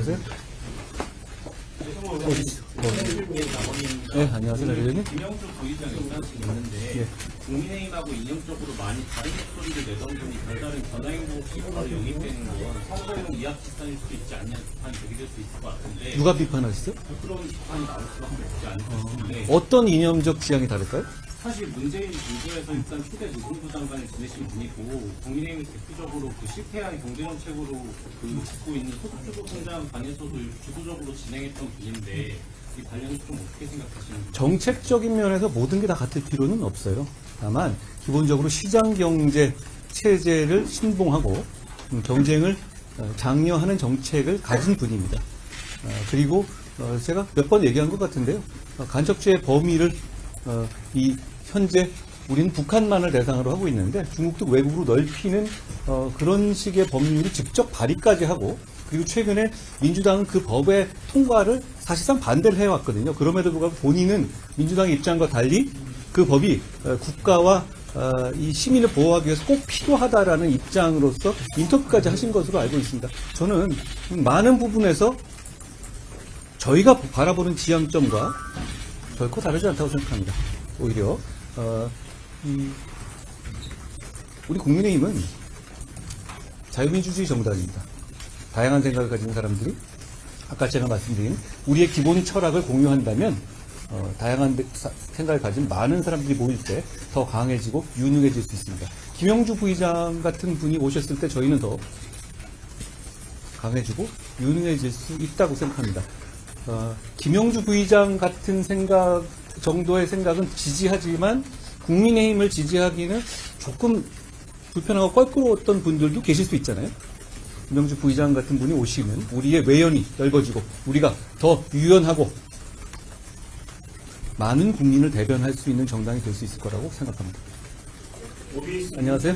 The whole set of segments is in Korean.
안녕하세요. 네, 안녕하세요, 대표님. 김영주 부의장 연관식 있는데 예. 국민의힘하고 이념적으로 많이 다른 목소리를 내던 분이 별다른 변화행동 시도로 영입되는 건 선거용 이합 집단일 수도 있지 않냐 비판이 제기될 수 있을 것 같은데 누가 비판하셨어요? 그런 비판이 나올 수밖에 없지 않을까. 어떤 이념적 지향이 다를까요? 사실 문재인 정부에서 일단 초대 노동부 장관을 지내신 분이고 국민의힘이 대표적으로 그 실패한 경제정책으로 그 짓고 있는 소득주도 성장 관해서도 주도적으로 진행했던 분인데 이 관련해서 좀 어떻게 생각하시는지. 정책적인 면에서 모든 게 다 같을 필요는 없어요. 다만 기본적으로 시장 경제 체제를 신봉하고 경쟁을 장려하는 정책을 가진 분입니다. 그리고 제가 몇 번 얘기한 것 같은데요. 간첩죄의 범위를 이 현재 우리는 북한만을 대상으로 하고 있는데 중국도 외국으로 넓히는 그런 식의 법률을 직접 발의까지 하고, 그리고 최근에 민주당은 그 법의 통과를 사실상 반대를 해왔거든요. 그럼에도 불구하고 본인은 민주당의 입장과 달리 그 법이 국가와 이 시민을 보호하기 위해서 꼭 필요하다라는 입장으로서 인터뷰까지 하신 것으로 알고 있습니다. 저는 많은 부분에서 저희가 바라보는 지향점과 결코 다르지 않다고 생각합니다. 오히려 우리 국민의힘은 자유민주주의 정당입니다. 다양한 생각을 가진 사람들이 아까 제가 말씀드린 우리의 기본 철학을 공유한다면 다양한 생각을 가진 많은 사람들이 모일 때 더 강해지고 유능해질 수 있습니다. 김영주 부의장 같은 분이 오셨을 때 저희는 더 강해지고 유능해질 수 있다고 생각합니다. 김영주 부의장 같은 생각 정도의 생각은 지지하지만 국민의힘을 지지하기는 조금 불편하고 껄끄러웠던 분들도 계실 수 있잖아요. 김영주 부의장 같은 분이 오시면 우리의 외연이 넓어지고 우리가 더 유연하고 많은 국민을 대변할 수 있는 정당이 될 수 있을 거라고 생각합니다. 안녕하세요.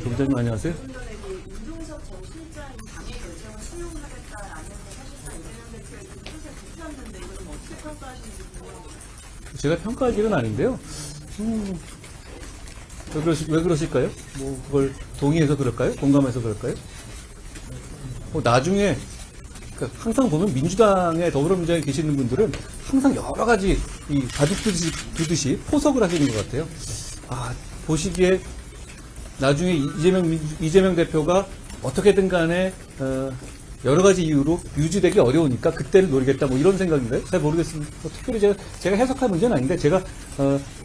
부장님 안녕하세요. 윤종석 전 실장이 당의 결정을 수용하겠다라는 게 사실상 이재명 대표의 그 뜻에 붙였는데 이걸 좀 어떻게 평가하시는지 궁금합니다. 제가 평가할 일은 아닌데요. 왜 그러실까요? 뭐 그걸 동의해서 그럴까요? 공감해서 그럴까요? 나중에 항상 보면 민주당에 더불어민주당에 계시는 분들은 항상 여러 가지 이 바둑 두듯이 포석을 하시는 것 같아요. 보시기에 나중에 이재명 대표가 어떻게든 간에 여러 가지 이유로 유지되기 어려우니까 그때를 노리겠다 뭐 이런 생각인가요? 잘 모르겠습니다. 특별히 제가 해석할 문제는 아닌데 제가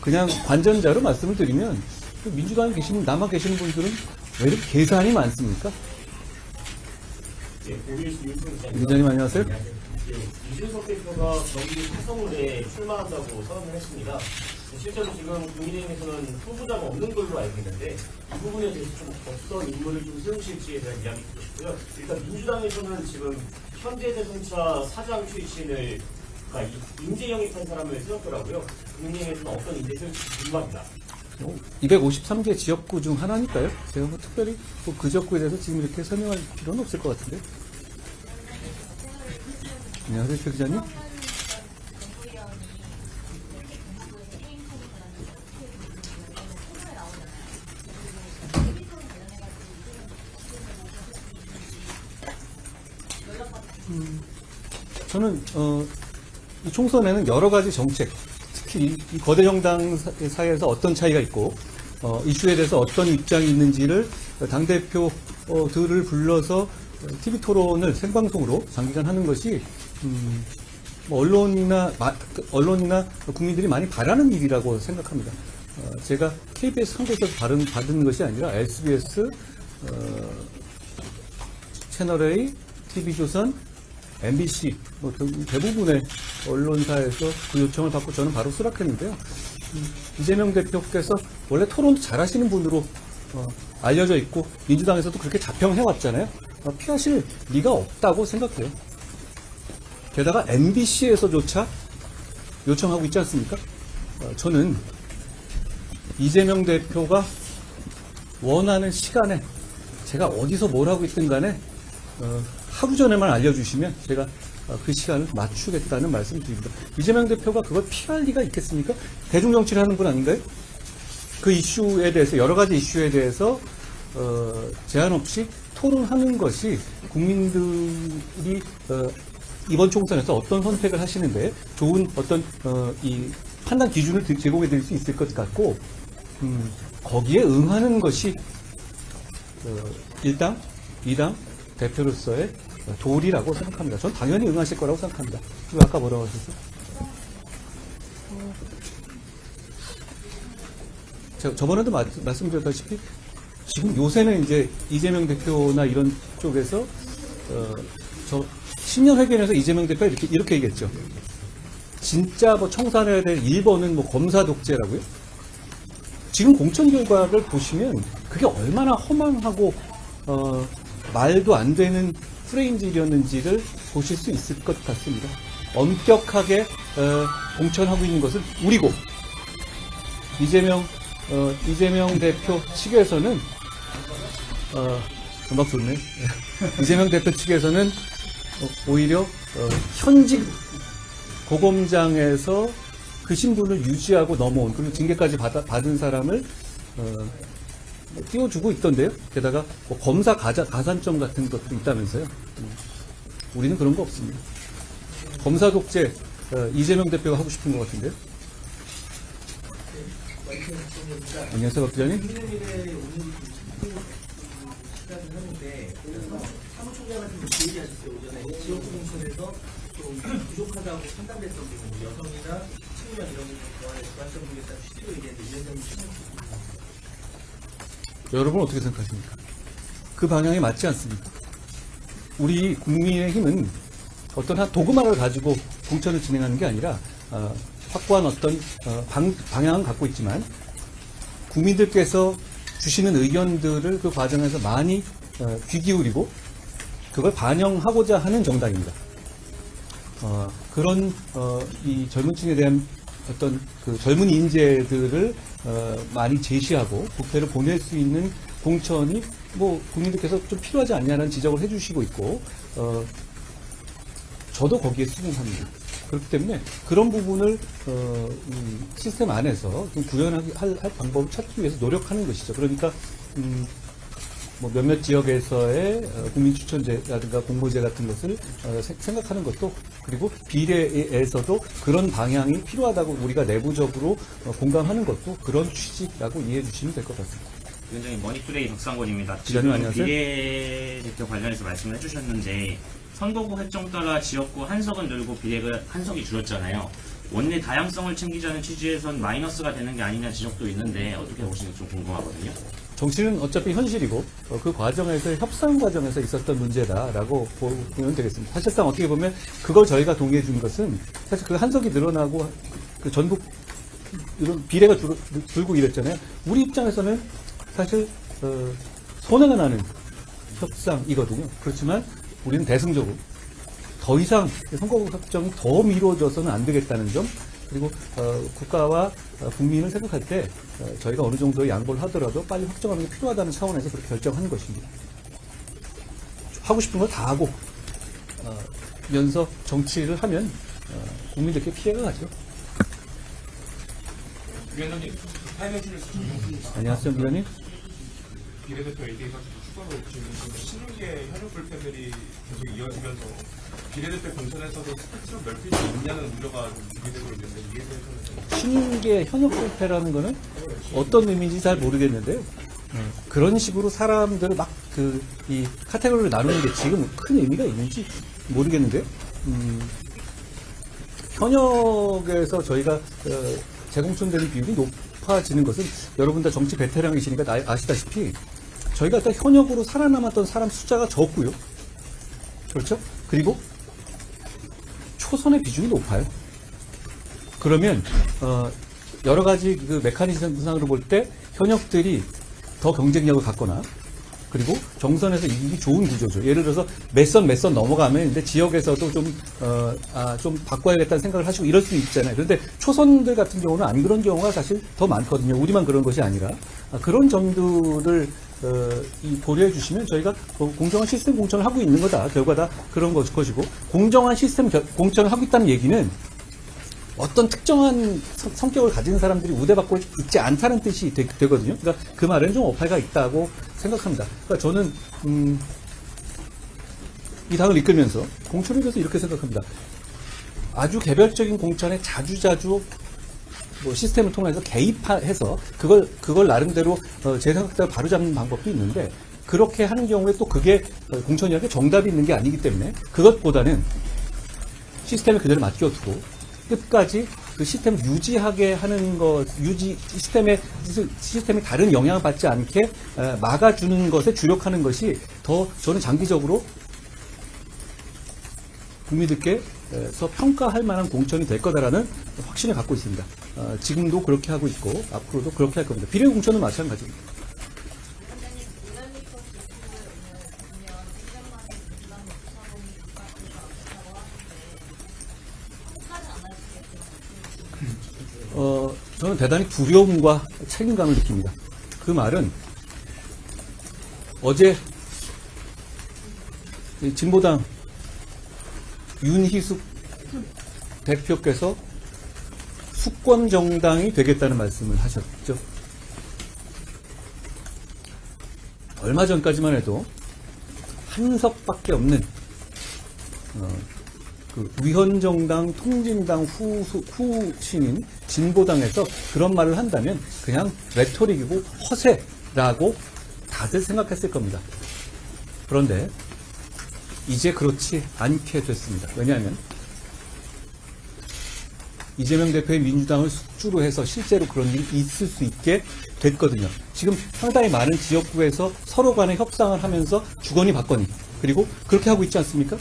그냥 관전자로 말씀을 드리면 민주당에 남아 계시는 분들은 왜 이렇게 계산이 많습니까? 기자님 안녕하세요. 이준석 대표가 경기 화성을에 출마한다고 선언을 했습니다. 실제로 지금 국민의힘에서는 후보자가 없는 걸로 알고 있는데 이 부분에 대해서 좀 어떤 인물을 좀 세우실지에 대한 이야기 듣고 싶고요. 일단 민주당에서는 지금 현대자동차 사장 출신을 인재 영입한 사람을 세웠더라고요. 국민의힘에서는 어떤 인재 세울지 궁금합니다. 253개 지역구 중 하나니까요. 제가 뭐 특별히 그 지역구에 대해서 지금 이렇게 설명할 필요는 없을 것 같은데. 안녕하세요, 최 기자님. 저는 이 총선에는 여러 가지 정책, 특히 이 거대 정당 사이에서 어떤 차이가 있고 이슈에 대해서 어떤 입장이 있는지를 당대표들을 불러서 TV 토론을 생방송으로 장기간 하는 것이 언론이나 국민들이 많이 바라는 일이라고 생각합니다. 제가 KBS 한국에서 받은 것이 아니라 SBS, 채널A, TV조선, MBC 대부분의 언론사에서 그 요청을 받고 저는 바로 수락했는데요. 이재명 대표께서 원래 토론도 잘하시는 분으로 알려져 있고 민주당에서도 그렇게 자평해왔잖아요. 피하실 리가 없다고 생각해요. 게다가 MBC에서조차 요청하고 있지 않습니까? 저는 이재명 대표가 원하는 시간에 제가 어디서 뭘 하고 있든 간에 하루 전에만 알려주시면 제가 그 시간을 맞추겠다는 말씀을 드립니다. 이재명 대표가 그걸 피할 리가 있겠습니까? 대중정치를 하는 분 아닌가요? 그 이슈에 대해서, 여러 가지 이슈에 대해서 제한 없이 토론하는 것이 국민들이 이번 총선에서 어떤 선택을 하시는데 좋은 어떤 이 판단 기준을 제공해 드릴 수 있을 것 같고 거기에 응하는 것이 1당, 2당 대표로서의 도리라고 생각합니다. 전 당연히 응하실 거라고 생각합니다. 그리고 아까 뭐라고 하셨어요? 제가 저번에도 말씀드렸다시피 지금 요새는 이제 이재명 대표나 이런 쪽에서 저 신년 회견에서 이재명 대표가 이렇게 얘기했죠. 진짜 뭐 청산해야 될 1번은 뭐 검사 독재라고요? 지금 공천 결과를 보시면 그게 얼마나 허망하고 말도 안 되는 프레임질이었는지를 보실 수 있을 것 같습니다. 엄격하게 공천하고 있는 것은 우리고 이재명 대표 측에서는 음악 좋네. 이재명 대표 측에서는 오히려 현직 고검장에서 그 신분을 유지하고 넘어온 그리고 징계까지 받은 사람을 띄워주고 있던데요. 게다가 뭐 검사 가산점 같은 것도 있다면서요. 우리는 그런 거 없습니다. 검사 독재 이재명 대표가 하고 싶은 것 같은데요. 안녕하세요, 박 기자님. 하는데 사무총장은 좀 얘기하셨어요. 오전에 지역구 공천에서 좀 부족하다고 판단됐던 부분, 여성이나 청년 이런 부분 보완해 주관점 보겠다는 취지로 얘기했는데 위원장님 여러분 어떻게 생각하십니까? 그 방향에 맞지 않습니까? 우리 국민의힘은 어떤 한 도그마를 가지고 공천을 진행하는 게 아니라 확고한 어떤 방향은 갖고 있지만 국민들께서 주시는 의견들을 그 과정에서 많이 귀 기울이고 그걸 반영하고자 하는 정당입니다. 그런 이 젊은 층에 대한 어떤 그 젊은 인재들을 많이 제시하고 국회를 보낼 수 있는 공천이 뭐 국민들께서 좀 필요하지 않냐는 지적을 해주시고 있고 저도 거기에 수긍합니다. 그렇기 때문에 그런 부분을 이 시스템 안에서 좀 구현하게 할 방법을 찾기 위해서 노력하는 것이죠. 그러니까 뭐 몇몇 지역에서의 국민 추천제라든가 공모제 같은 것을 생각하는 것도 그리고 비례에서도 그런 방향이 필요하다고 우리가 내부적으로 공감하는 것도 그런 취지라고 이해해 주시면 될 것 같습니다. 위원장님, 머니투데이 박상권입니다. 기자님 지금 안녕하세요. 비례대표 관련해서 말씀을 해주셨는데 선거구 획정 따라 지역구 한석은 늘고 비례가 한석이 줄었잖아요. 원내 다양성을 챙기자는 취지에선 마이너스가 되는 게 아니냐 지적도 있는데 어떻게 보시는지 좀 궁금하거든요. 정치는 어차피 현실이고 그 과정에서 협상 과정에서 있었던 문제다라고 보면 되겠습니다. 사실상 어떻게 보면 그걸 저희가 동의해 준 것은 사실 그 한석이 늘어나고 그 전국 이런 비례가 줄고 이랬잖아요. 우리 입장에서는 사실 손해가 나는 협상이거든요. 그렇지만 우리는 대승적으로 더 이상 선거구 협정이 더 미뤄져서는 안 되겠다는 점 그리고 국가와 국민을 생각할 때 저희가 어느 정도 양보를 하더라도 빨리 확정하는 게 필요하다는 차원에서 그렇게 결정한 것입니다. 하고 싶은 거 다 하고 면서 정치를 하면 국민들께 피해가 가죠. 위원장님, 타임머신을 안녕하세요, 위원님. 비례대표 AD가 추가로 지금 신윤계 현역 불펜들이 계속 이어지면서 비례대표 공천에서도 스펙트럼 넓힐 수 있냐는 우려가 좀 제기되고 있는데 이에 대해서는 신계 현역 불패라는 거는 어떤 의미인지 잘 모르겠는데요. 그런 식으로 사람들을 막 이 카테고리를 나누는 게 지금 큰 의미가 있는지 모르겠는데요. 현역에서 저희가 재공천되는 비율이 높아지는 것은 여러분 다 정치 베테랑이시니까 아시다시피 저희가 일단 현역으로 살아남았던 사람 숫자가 적고요. 그렇죠? 그리고 초선의 비중이 높아요. 그러면 여러 가지 그 메커니즘상으로 볼 때 현역들이 더 경쟁력을 갖거나 그리고 정선에서 이기기 좋은 구조죠. 예를 들어서 몇 선 넘어가면 근데 지역에서도 좀 바꿔야겠다는 생각을 하시고 이럴 수 있잖아요. 그런데 초선들 같은 경우는 안 그런 경우가 사실 더 많거든요. 우리만 그런 것이 아니라 그런 점들을 고려해 주시면 저희가 공정한 시스템 공천을 하고 있는 거다. 결과 다 그런 것이고 공정한 시스템 공천을 하고 있다는 얘기는 어떤 특정한 성격을 가진 사람들이 우대받고 있지 않다는 뜻이 되거든요. 그러니까 그 말에는 좀 오파가 있다고 생각합니다. 그러니까 저는 이 당을 이끌면서 공천에 대해서 이렇게 생각합니다. 아주 개별적인 공천에 자주자주 뭐 시스템을 통해서 개입해서 그걸 나름대로 제 생각대로 바로잡는 방법도 있는데, 그렇게 하는 경우에 또 그게 공천이라는 게 정답이 있는 게 아니기 때문에 그것보다는 시스템을 그대로 맡겨두고 끝까지 그 시스템을 유지하게 하는 것, 시스템이 다른 영향을 받지 않게 막아주는 것에 주력하는 것이 더 저는 장기적으로 국민들께서 평가할 만한 공천이 될 거다라는 확신을 갖고 있습니다. 지금도 그렇게 하고 있고 앞으로도 그렇게 할 겁니다. 비례 공천은 마찬가지입니다. 원장님, 모나미터 기술을 보면 1년 만에 민주당 사범이 국가가 없다고 하는데 하지 않았겠어요? 저는 대단히 두려움과 책임감을 느낍니다. 그 말은 어제 진보당 윤희숙 대표께서 수권 정당이 되겠다는 말씀을 하셨죠. 얼마 전까지만 해도 한석밖에 없는 그 위헌정당, 통진당 후신인 진보당에서 그런 말을 한다면 그냥 레토릭이고 허세라고 다들 생각했을 겁니다. 그런데 이제 그렇지 않게 됐습니다. 왜냐하면 이재명 대표의 민주당을 숙주로 해서 실제로 그런 일이 있을 수 있게 됐거든요. 지금 상당히 많은 지역구에서 서로 간에 협상을 하면서 주거니 받거니, 그리고 그렇게 하고 있지 않습니까?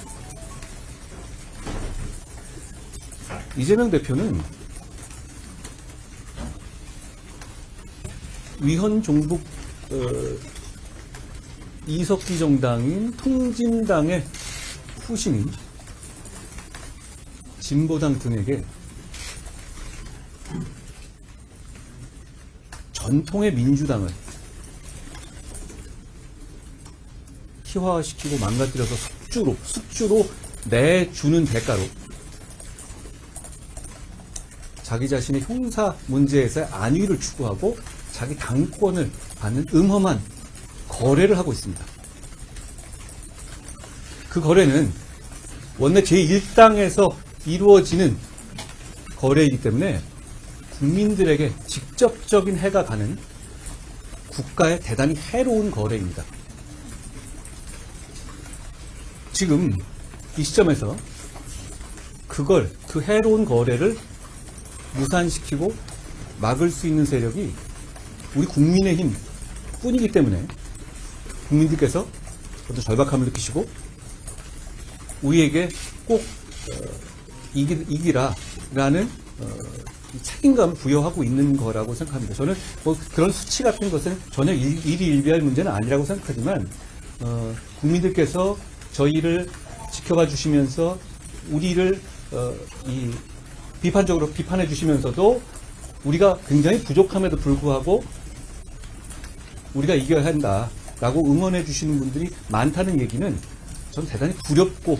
이재명 대표는 위헌 종북 이석기 정당인 통진당의 후신인 진보당 등에게 전통의 민주당을 희화화시키고 망가뜨려서 숙주로 내주는 대가로 자기 자신의 형사 문제에서의 안위를 추구하고 자기 당권을 받는 음험한 거래를 하고 있습니다. 그 거래는 원내 제1당에서 이루어지는 거래이기 때문에 국민들에게 직접적인 해가 가는 국가에 대단히 해로운 거래입니다. 지금 이 시점에서 그 해로운 거래를 무산시키고 막을 수 있는 세력이 우리 국민의힘 뿐이기 때문에 국민들께서 어떤 절박함을 느끼시고 우리에게 꼭 이기라라는 책임감을 부여하고 있는 거라고 생각합니다. 저는 뭐 그런 수치 같은 것은 전혀 일희일비할 문제는 아니라고 생각하지만 국민들께서 저희를 지켜봐 주시면서 우리를 비판적으로 비판해 주시면서도 우리가 굉장히 부족함에도 불구하고 우리가 이겨야 한다라고 응원해 주시는 분들이 많다는 얘기는 저는 대단히 두렵고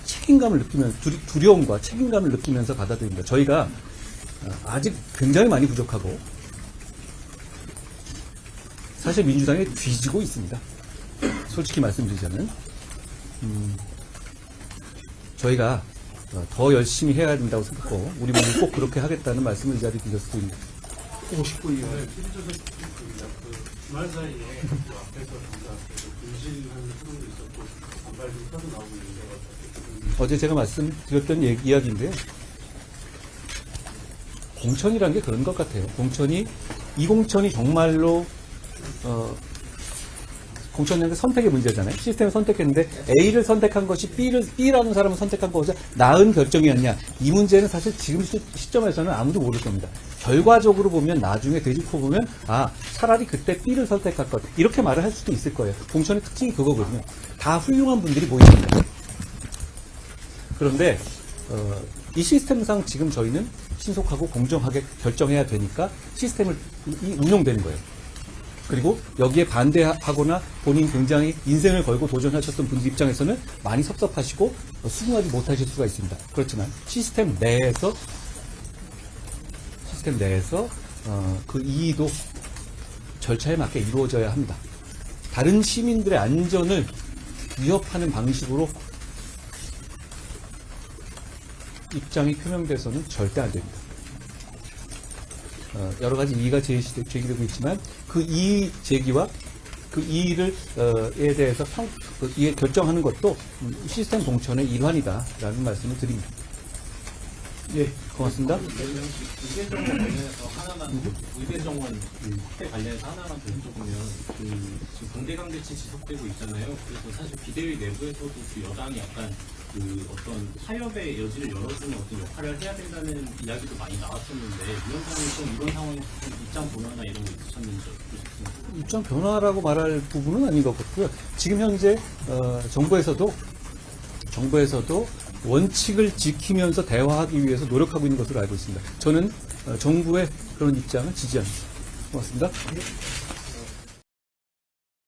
책임감을 느끼면서 두려움과 책임감을 느끼면서 받아들입니다. 저희가 아직 굉장히 많이 부족하고 사실 민주당에 뒤지고 있습니다. 솔직히 말씀드리자면 저희가 더 열심히 해야 된다고 생각하고 우리 모두 꼭 그렇게 하겠다는 말씀을 이 자리에 드렸습니다. 59일 주말 사이에 그 앞에서 분실하는 소문도 있었고 반발도 터져 나오고 있는데 어제 제가 말씀드렸던 이야기인데요. 공천이라는 게 그런 것 같아요. 이 공천이 정말로 공천이라는 게 선택의 문제잖아요. 시스템을 선택했는데 A를 선택한 것이 B라는 사람을 선택한 것이 나은 결정이었냐. 이 문제는 사실 지금 시점에서는 아무도 모를 겁니다. 결과적으로 보면 나중에 되짚어 보면 차라리 그때 B를 선택할 것 이렇게 말을 할 수도 있을 거예요. 공천의 특징이 그거거든요. 다 훌륭한 분들이 모입니다. 그런데 이 시스템상 지금 저희는 신속하고 공정하게 결정해야 되니까 시스템이 운영되는 거예요. 그리고 여기에 반대하거나 본인 굉장히 인생을 걸고 도전하셨던 분들 입장에서는 많이 섭섭하시고 수긍하지 못하실 수가 있습니다. 그렇지만 시스템 내에서 그 이의도 절차에 맞게 이루어져야 합니다. 다른 시민들의 안전을 위협하는 방식으로 입장이 표명돼서는 절대 안 됩니다. 여러 가지 이의가 제기되고 있지만 그 이의 제기와 그 이의를 에 대해서 이에 결정하는 것도 시스템 공천의 일환이다라는 말씀을 드립니다. 예, 고맙습니다. 의대정원 관련해서 하나만 의대정원 확대 관련해서 하나만 더 여쭤보면 지금 강대강대치 지속되고 있잖아요. 그래서 사실 비대위 내부에서도 그 여당이 약간 그 어떤 타협의 여지를 열어주는 어떤 역할을 해야 된다는 이야기도 많이 나왔었는데 위원장님 좀 이런 상황에서 좀 입장 변화나 이런 거 있으셨는지 어떻습니까? 입장 변화라고 말할 부분은 아닌 것 같고요. 지금 현재 정부에서도 원칙을 지키면서 대화하기 위해서 노력하고 있는 것으로 알고 있습니다. 저는 정부의 그런 입장을 지지합니다. 고맙습니다.